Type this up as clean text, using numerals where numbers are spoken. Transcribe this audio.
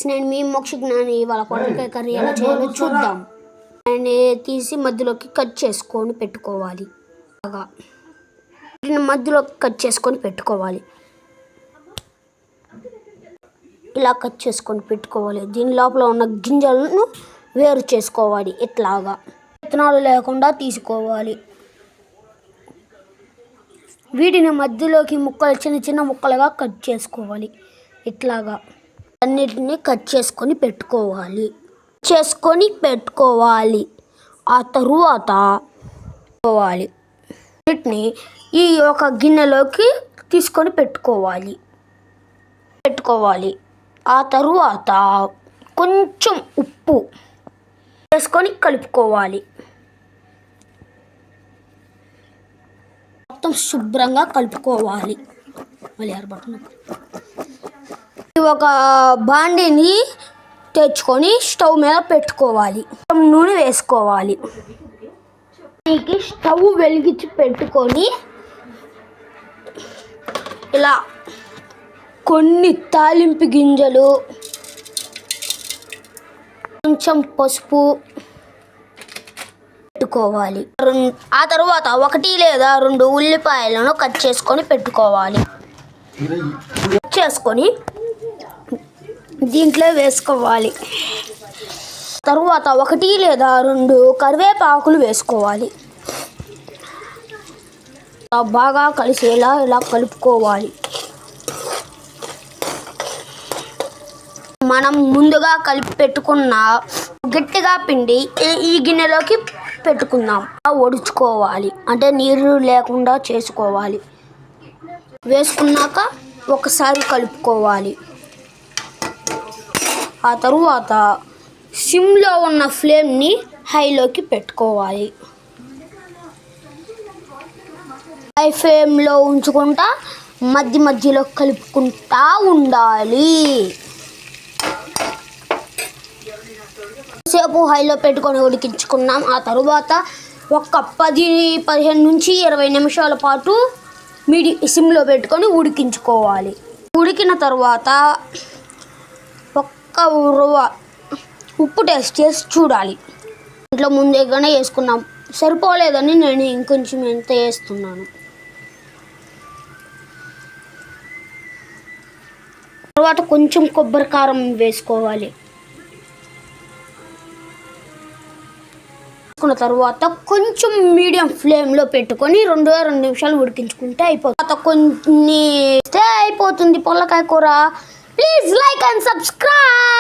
నేను మీ మోక్ష జ్ఞాని ఇవాళ పొట్లకాయ కర్రీ ఎలా చేయాలో చూద్దాం. అండ్ తీసి మధ్యలోకి కట్ చేసుకొని పెట్టుకోవాలి. బాగా మధ్యలోకి కట్ చేసుకొని పెట్టుకోవాలి. ఇలా కట్ చేసుకొని పెట్టుకోవాలి. దీని లోపల ఉన్న గింజలను వేరు చేసుకోవాలి. ఇట్లాగా విత్తనాలు లేకుండా తీసుకోవాలి. వీటిని మధ్యలోకి ముక్కలు చిన్న చిన్న ముక్కలుగా కట్ చేసుకోవాలి. ఇట్లాగా అన్నిటిని కట్ చేసుకొని పెట్టుకోవాలి. ఆ తరువాత వీటిని ఈ ఒక గిన్నెలోకి తీసుకొని పెట్టుకోవాలి. ఆ తరువాత కొంచెం ఉప్పు వేసుకొని కలుపుకోవాలి. మొత్తం శుభ్రంగా కలుపుకోవాలి. ఒక బాండీని తెచ్చుకొని స్టవ్ మీద పెట్టుకోవాలి. నూనె వేసుకోవాలి. స్టవ్ వెలిగించి పెట్టుకొని ఇలా కొన్ని తాలింపు గింజలు, కొంచెం పసుపు పెట్టుకోవాలి. ఆ తర్వాత 1 లేదా 2 ఉల్లిపాయలను కట్ చేసుకొని పెట్టుకోవాలి. చేసుకొని దీంట్లో వేసుకోవాలి. తరువాత 1 లేదా 2 కరివేపాకులు వేసుకోవాలి. బాగా కలిసేలా ఇలా కలుపుకోవాలి. మనం ముందుగా కలిపి పెట్టుకున్న గట్టిగా పిండి ఈ గిన్నెలోకి పెట్టుకుందాం. ఒడుచుకోవాలి, అంటే నీరు లేకుండా చేసుకోవాలి. వేసుకున్నాక ఒకసారి కలుపుకోవాలి. ఆ తరువాత సిమ్లో ఉన్న ఫ్లేమ్ని హైలోకి పెట్టుకోవాలి. హై ఫ్లేమ్లో ఉంచుకుంటా మధ్యలో కలుపుకుంటా ఉండాలి. సేపు హైలో పెట్టుకొని ఉడికించుకున్నాం. ఆ తరువాత ఒక 10-15 నుంచి 20 నిమిషాల పాటు సిమ్లో పెట్టుకొని ఉడికించుకోవాలి. ఉడికిన తర్వాత ఒక్క ఉప్పు టేస్ట్ చేసి చూడాలి. ఇంట్లో ముందేగానే వేసుకున్నాం, సరిపోలేదని నేను ఇంకొంచెం ఎంత వేస్తున్నాను. తర్వాత కొంచెం కొబ్బరి కారం వేసుకోవాలి. వేసుకున్న తర్వాత కొంచెం మీడియం ఫ్లేమ్లో పెట్టుకొని 2 నిమిషాలు ఉడికించుకుంటే అయిపోతుంది. అయిపోతుంది పొట్లకాయ కూర. Please like and subscribe.